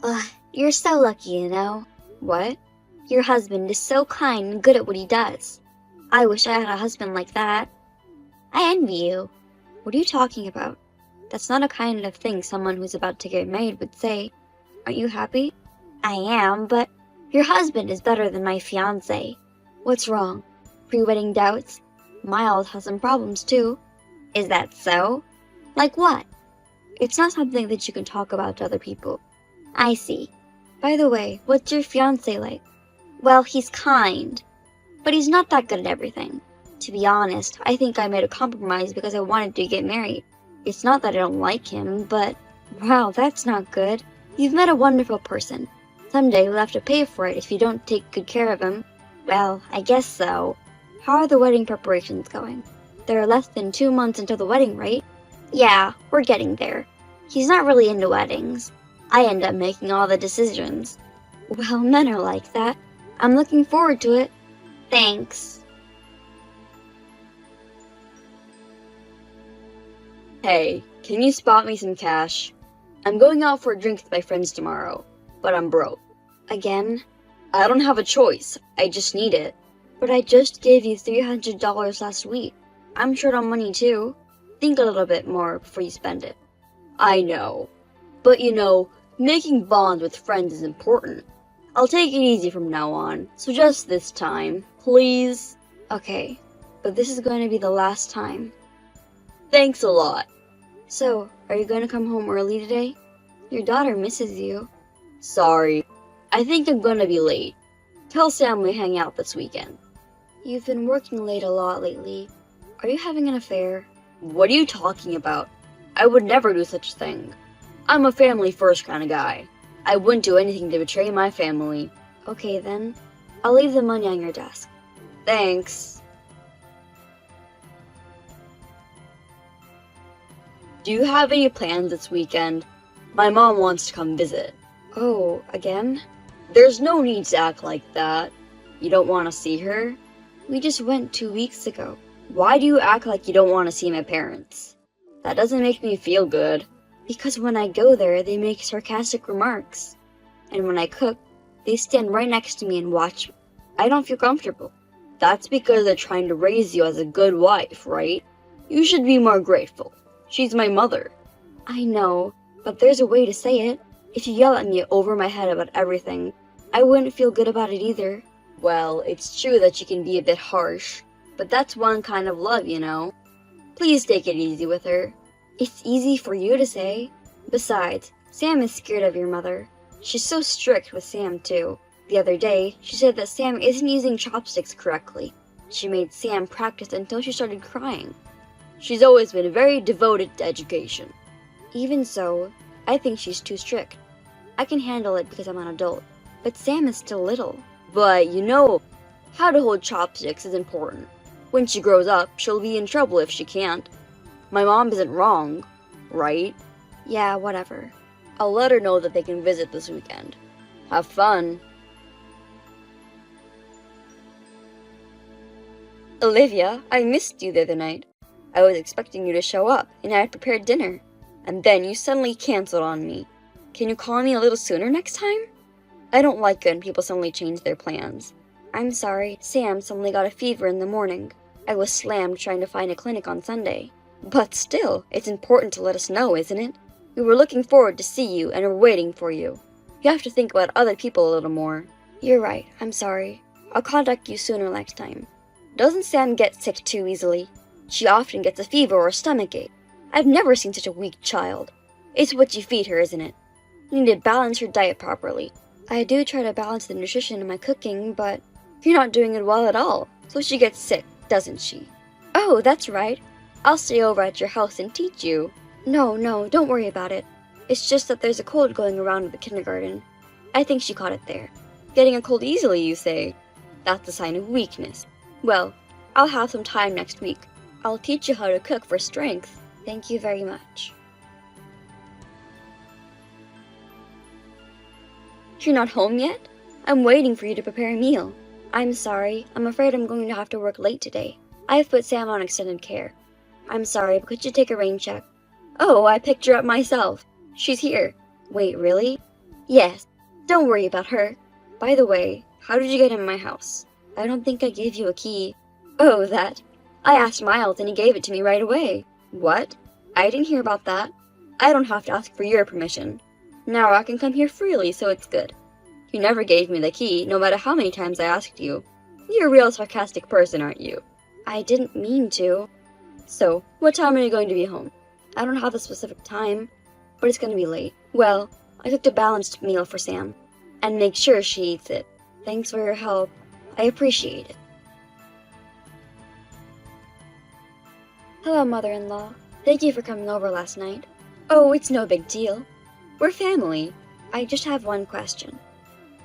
Ugh, you're so lucky, you know. What? Your husband is so kind and good at what he does. I wish I had a husband like that. I envy you. What are you talking about? That's not a kind of thing someone who's about to get married would say. Aren't you happy? I am, but your husband is better than my fiancé. What's wrong? Pre-wedding doubts? Miles has some problems too. Is that so? Like what? It's not something that you can talk about to other people. I see. By the way, what's your fiancé like? Well, he's kind. But he's not that good at everything. To be honest, I think I made a compromise because I wanted to get married. It's not that I don't like him, but... Wow, that's not good. You've met a wonderful person. Someday you'll have to pay for it if you don't take good care of him. Well, I guess so. How are the wedding preparations going? There are less than 2 months until the wedding, right? Yeah, we're getting there. He's not really into weddings. I end up making all the decisions. Well, men are like that. I'm looking forward to it. Thanks. Hey, can you spot me some cash? I'm going out for a drink with my friends tomorrow, but I'm broke. Again? I don't have a choice. I just need it. But I just gave you $300 last week. I'm short on money too. Think a little bit more before you spend it. I know. But you know, making bonds with friends is important. I'll take it easy from now on, so just this time, please? Okay, but this is going to be the last time. Thanks a lot. So, are you going to come home early today? Your daughter misses you. Sorry. I think I'm gonna be late. Tell Sam we hang out this weekend. You've been working late a lot lately. Are you having an affair? What are you talking about? I would never do such a thing. I'm a family first kind of guy. I wouldn't do anything to betray my family. Okay then. I'll leave the money on your desk. Thanks. Do you have any plans this weekend? My mom wants to come visit. Oh, again? There's no need to act like that. You don't want to see her? We just went 2 weeks ago. Why do you act like you don't want to see my parents? That doesn't make me feel good. Because when I go there, they make sarcastic remarks. And when I cook, they stand right next to me and watch me. I don't feel comfortable. That's because they're trying to raise you as a good wife, right? You should be more grateful. She's my mother. I know, but there's a way to say it. If you yell at me over my head about everything, I wouldn't feel good about it either. Well, it's true that you can be a bit harsh, but that's one kind of love, you know? Please take it easy with her. It's easy for you to say. Besides, Sam is scared of your mother. She's so strict with Sam, too. The other day, she said that Sam isn't using chopsticks correctly. She made Sam practice until she started crying. She's always been very devoted to education. Even so, I think she's too strict. I can handle it because I'm an adult, but Sam is still little. But, you know, how to hold chopsticks is important. When she grows up, she'll be in trouble if she can't. My mom isn't wrong, right? Yeah, whatever. I'll let her know that they can visit this weekend. Have fun. Olivia, I missed you the other night. I was expecting you to show up, and I had prepared dinner. And then you suddenly canceled on me. Can you call me a little sooner next time? I don't like it when people suddenly change their plans. I'm sorry, Sam suddenly got a fever in the morning. I was slammed trying to find a clinic on Sunday. But still, it's important to let us know, isn't it? We were looking forward to see you and were waiting for you. You have to think about other people a little more. You're right, I'm sorry. I'll contact you sooner next time. Doesn't Sam get sick too easily? She often gets a fever or a stomachache. I've never seen such a weak child. It's what you feed her, isn't it? You need to balance her diet properly. I do try to balance the nutrition in my cooking, but you're not doing it well at all, so she gets sick, doesn't she? Oh, that's right. I'll stay over at your house and teach you. No, don't worry about it. It's just that there's a cold going around at the kindergarten. I think she caught it there. Getting a cold easily, you say? That's a sign of weakness. Well, I'll have some time next week. I'll teach you how to cook for strength. Thank you very much. You're not home yet? I'm waiting for you to prepare a meal. I'm sorry. I'm afraid I'm going to have to work late today. I've put Sam on extended care. I'm sorry, but could you take a rain check? Oh, I picked her up myself. She's here. Wait, really? Yes, don't worry about her. By the way, how did you get in my house? I don't think I gave you a key. Oh, that. I asked Miles and he gave it to me right away. What? I didn't hear about that. I don't have to ask for your permission. Now I can come here freely, so it's good. You never gave me the key, no matter how many times I asked you. You're a real sarcastic person, aren't you? I didn't mean to. So, what time are you going to be home? I don't have a specific time, but it's going to be late. Well, I cooked a balanced meal for Sam, and make sure she eats it. Thanks for your help. I appreciate it. Hello, mother-in-law. Thank you for coming over last night. Oh, it's no big deal. We're family. I just have one question.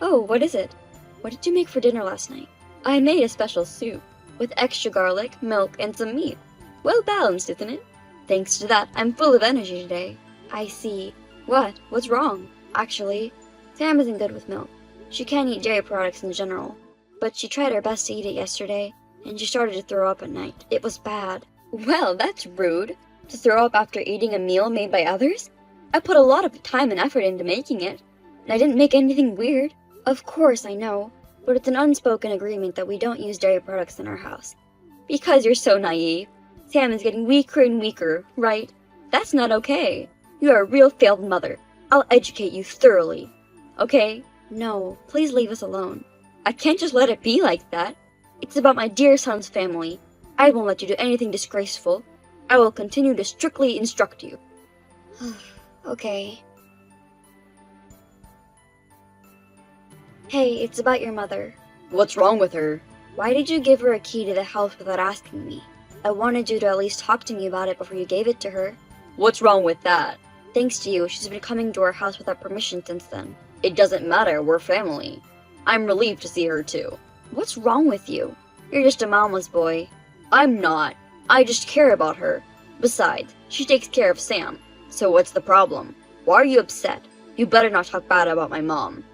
Oh, what is it? What did you make for dinner last night? I made a special soup with extra garlic, milk, and some meat. Well balanced, isn't it? Thanks to that, I'm full of energy today. I see. What? What's wrong? Actually, Sam isn't good with milk. She can't eat dairy products in general. But she tried her best to eat it yesterday, and she started to throw up at night. It was bad. Well, that's rude. To throw up after eating a meal made by others? I put a lot of time and effort into making it, and I didn't make anything weird. Of course, I know, but it's an unspoken agreement that we don't use dairy products in our house. Because you're so naive. Sam is getting weaker and weaker, right? That's not okay. You are a real failed mother. I'll educate you thoroughly. Okay? No, please leave us alone. I can't just let it be like that. It's about my dear son's family. I won't let you do anything disgraceful. I will continue to strictly instruct you. Okay. Hey, it's about your mother. What's wrong with her? Why did you give her a key to the house without asking me? I wanted you to at least talk to me about it before you gave it to her. What's wrong with that? Thanks to you, she's been coming to our house without permission since then. It doesn't matter, we're family. I'm relieved to see her too. What's wrong with you? You're just a mama's boy. I'm not. I just care about her. Besides, she takes care of Sam. So what's the problem? Why are you upset? You better not talk bad about my mom.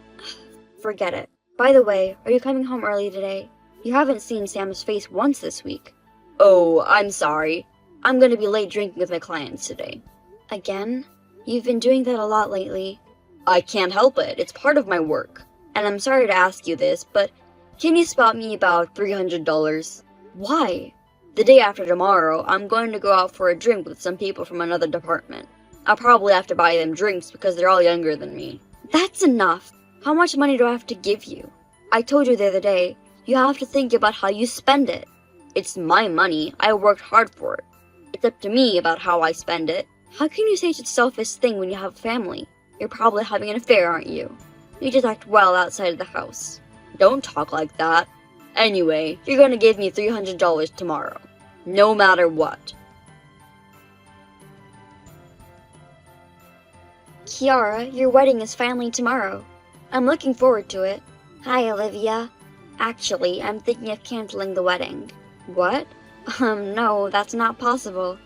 Forget it. By the way, are you coming home early today? You haven't seen Sam's face once this week. Oh, I'm sorry. I'm gonna be late drinking with my clients today. Again? You've been doing that a lot lately. I can't help it. It's part of my work. And I'm sorry to ask you this, but can you spot me about $300? Why? The day after tomorrow, I'm going to go out for a drink with some people from another department. I'll probably have to buy them drinks because they're all younger than me. That's enough. How much money do I have to give you? I told you the other day, you have to think about how you spend it. It's my money. I worked hard for it. It's up to me about how I spend it. How can you say such a selfish thing when you have a family? You're probably having an affair, aren't you? You just act well outside of the house. Don't talk like that. Anyway, you're gonna give me $300 tomorrow. No matter what. Kiara, your wedding is finally tomorrow. I'm looking forward to it. Hi, Olivia. Actually, I'm thinking of canceling the wedding. What? No, that's not possible.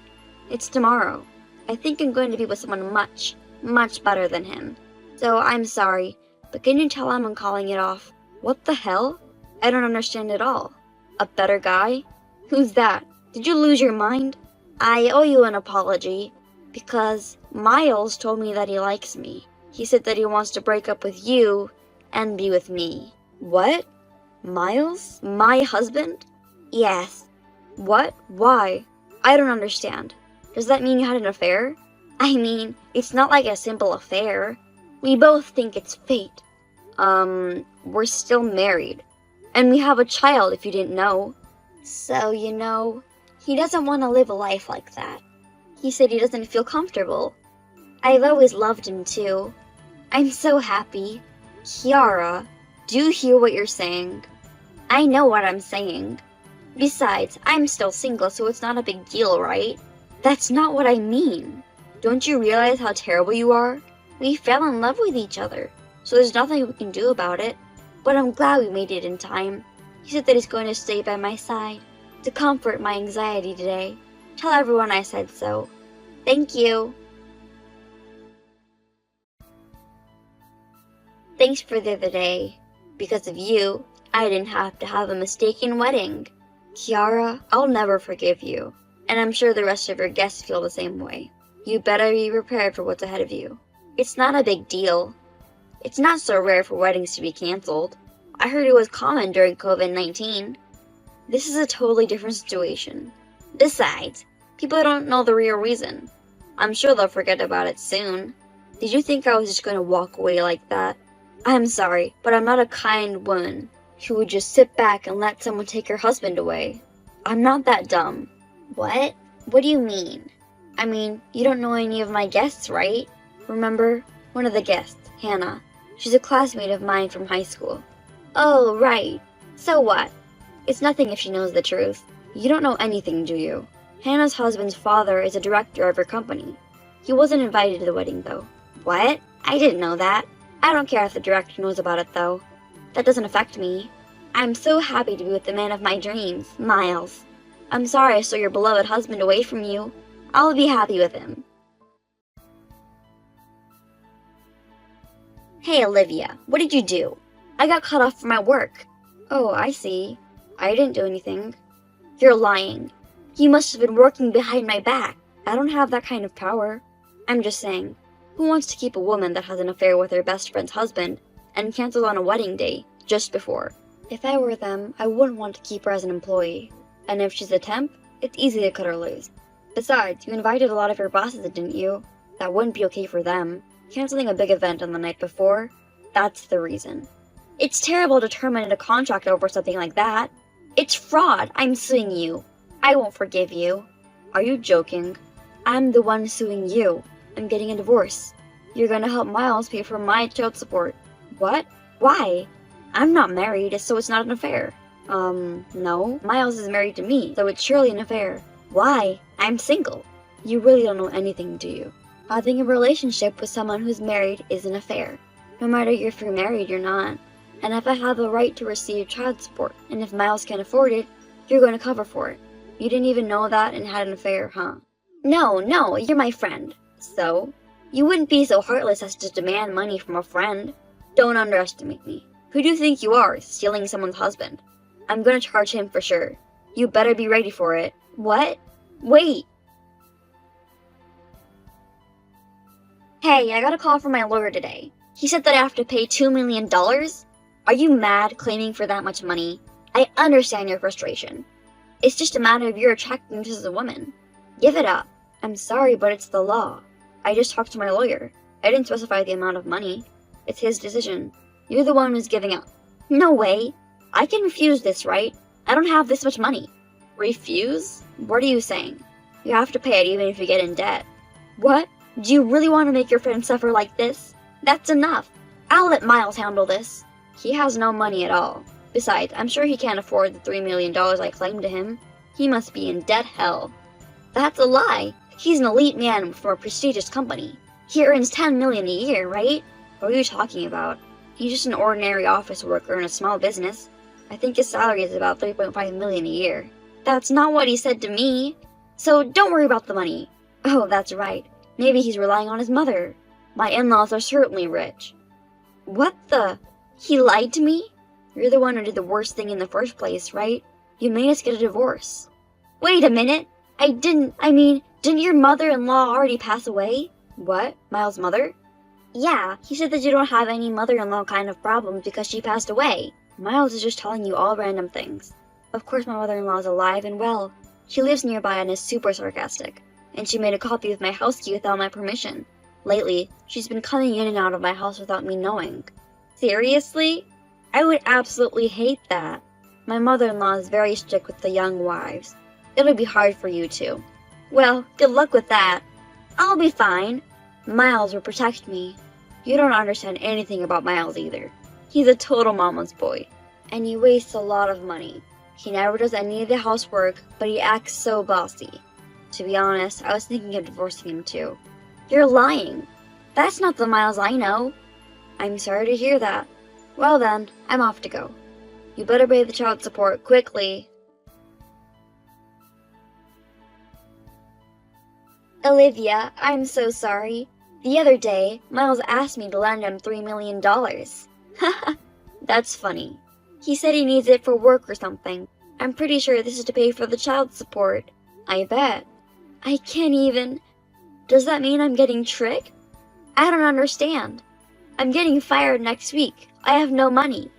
It's tomorrow. I think I'm going to be with someone much, much better than him. So I'm sorry, but can you tell him I'm calling it off? What the hell? I don't understand at all. A better guy? Who's that? Did you lose your mind? I owe you an apology, because Miles told me that he likes me. He said that he wants to break up with you and be with me. What? Miles? My husband? Yes. What? Why? I don't understand. Does that mean you had an affair? I mean, it's not like a simple affair. We both think it's fate. We're still married. And we have a child, if you didn't know. So, you know, he doesn't want to live a life like that. He said he doesn't feel comfortable. I've always loved him, too. I'm so happy. Kiara, do you hear what you're saying? I know what I'm saying. Besides, I'm still single, so it's not a big deal, right? That's not what I mean. Don't you realize how terrible you are? We fell in love with each other, so there's nothing we can do about it. But I'm glad we made it in time. He said that he's going to stay by my side to comfort my anxiety today. Tell everyone I said so. Thank you. Thanks for the other day. Because of you, I didn't have to have a mistaken wedding. Kiara, I'll never forgive you. And I'm sure the rest of your guests feel the same way. You better be prepared for what's ahead of you. It's not a big deal. It's not so rare for weddings to be canceled. I heard it was common during COVID-19. This is a totally different situation. Besides, people don't know the real reason. I'm sure they'll forget about it soon. Did you think I was just going to walk away like that? I'm sorry, but I'm not a kind woman who would just sit back and let someone take her husband away. I'm not that dumb. What? What do you mean? I mean, you don't know any of my guests, right? Remember? One of the guests, Hannah. She's a classmate of mine from high school. Oh, right. So what? It's nothing if she knows the truth. You don't know anything, do you? Hannah's husband's father is a director of her company. He wasn't invited to the wedding, though. What? I didn't know that. I don't care if the director knows about it, though. That doesn't affect me. I'm so happy to be with the man of my dreams, Miles. I'm sorry I stole your beloved husband away from you. I'll be happy with him. Hey, Olivia, what did you do? I got cut off from my work. Oh, I see. I didn't do anything. You're lying. You must have been working behind my back. I don't have that kind of power. I'm just saying, who wants to keep a woman that has an affair with her best friend's husband and cancels on a wedding day just before? If I were them, I wouldn't want to keep her as an employee. And if she's a temp, it's easy to cut her loose. Besides, you invited a lot of your bosses, didn't you? That wouldn't be okay for them. Canceling a big event on the night before, that's the reason. It's terrible to terminate a contract over something like that. It's fraud. I'm suing you. I won't forgive you. Are you joking? I'm the one suing you. I'm getting a divorce. You're gonna help Miles pay for my child support. What? Why? I'm not married, so it's not an affair. No. Miles is married to me, so it's surely an affair. Why? I'm single. You really don't know anything, do you? Having a relationship with someone who's married is an affair. No matter if you're married or not. And if I have a right to receive child support, and if Miles can't afford it, you're going to cover for it. You didn't even know that and had an affair, huh? No, you're my friend. So? You wouldn't be so heartless as to demand money from a friend. Don't underestimate me. Who do you think you are, stealing someone's husband? I'm going to charge him for sure. You better be ready for it. What? Wait! Hey, I got a call from my lawyer today. He said that I have to pay $2 million? Are you mad claiming for that much money? I understand your frustration. It's just a matter of your attractiveness as a woman. Give it up. I'm sorry, but it's the law. I just talked to my lawyer. I didn't specify the amount of money. It's his decision. You're the one who's giving up. No way. I can refuse this, right? I don't have this much money. Refuse? What are you saying? You have to pay it even if you get in debt. What? Do you really want to make your friend suffer like this? That's enough. I'll let Miles handle this. He has no money at all. Besides, I'm sure he can't afford the $3 million I claimed to him. He must be in debt hell. That's a lie. He's an elite man from a prestigious company. He earns $10 million a year, right? What are you talking about? He's just an ordinary office worker in a small business. I think his salary is about $3.5 million a year. That's not what he said to me. So don't worry about the money. Oh, that's right. Maybe he's relying on his mother. My in-laws are certainly rich. What the? He lied to me? You're the one who did the worst thing in the first place, right? You made us get a divorce. Wait a minute. Didn't your mother-in-law already pass away? What? Miles' mother? Yeah, he said that you don't have any mother-in-law kind of problems because she passed away. Miles is just telling you all random things. Of course my mother-in-law is alive and well. She lives nearby and is super sarcastic. And she made a copy of my house key without my permission. Lately, she's been coming in and out of my house without me knowing. Seriously? I would absolutely hate that. My mother-in-law is very strict with the young wives. It'll be hard for you too. Well, good luck with that. I'll be fine. Miles will protect me. You don't understand anything about Miles either. He's a total mama's boy. And he wastes a lot of money. He never does any of the housework, but he acts so bossy. To be honest, I was thinking of divorcing him too. You're lying. That's not the Miles I know. I'm sorry to hear that. Well then, I'm off to go. You better pay the child support quickly. Olivia, I'm so sorry. The other day, Miles asked me to lend him $3 million. Haha, that's funny. He said he needs it for work or something. I'm pretty sure this is to pay for the child support. I bet. I can't even... Does that mean I'm getting tricked? I don't understand. I'm getting fired next week. I have no money.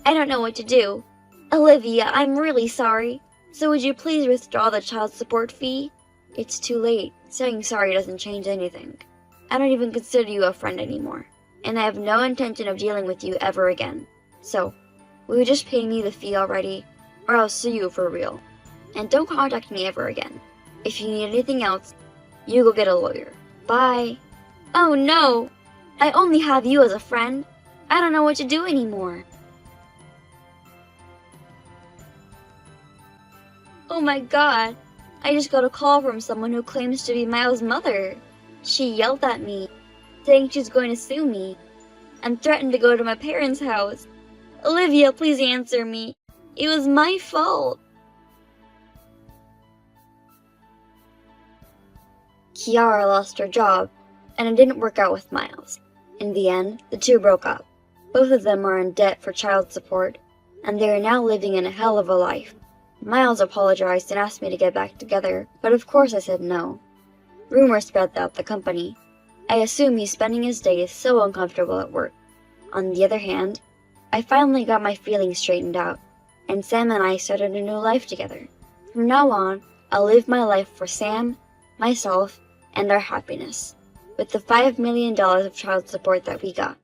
I don't know what to do. Olivia, I'm really sorry. So would you please withdraw the child support fee? It's too late. Saying sorry doesn't change anything. I don't even consider you a friend anymore, and I have no intention of dealing with you ever again. So, will you just pay me the fee already, or I'll sue you for real. And don't contact me ever again. If you need anything else, you go get a lawyer. Bye. Oh no! I only have you as a friend. I don't know what to do anymore. Oh my god, I just got a call from someone who claims to be Miles' mother. She yelled at me, saying she's going to sue me, and threatened to go to my parents' house. Olivia, please answer me. It was my fault. Kiara lost her job, and it didn't work out with Miles. In the end, the two broke up. Both of them are in debt for child support, and they are now living in a hell of a life. Miles apologized and asked me to get back together, but of course I said no. Rumors spread throughout the company. I assume he's spending his days so uncomfortable at work. On the other hand, I finally got my feelings straightened out, and Sam and I started a new life together. From now on, I'll live my life for Sam, myself, and our happiness, with the $5 million of child support that we got.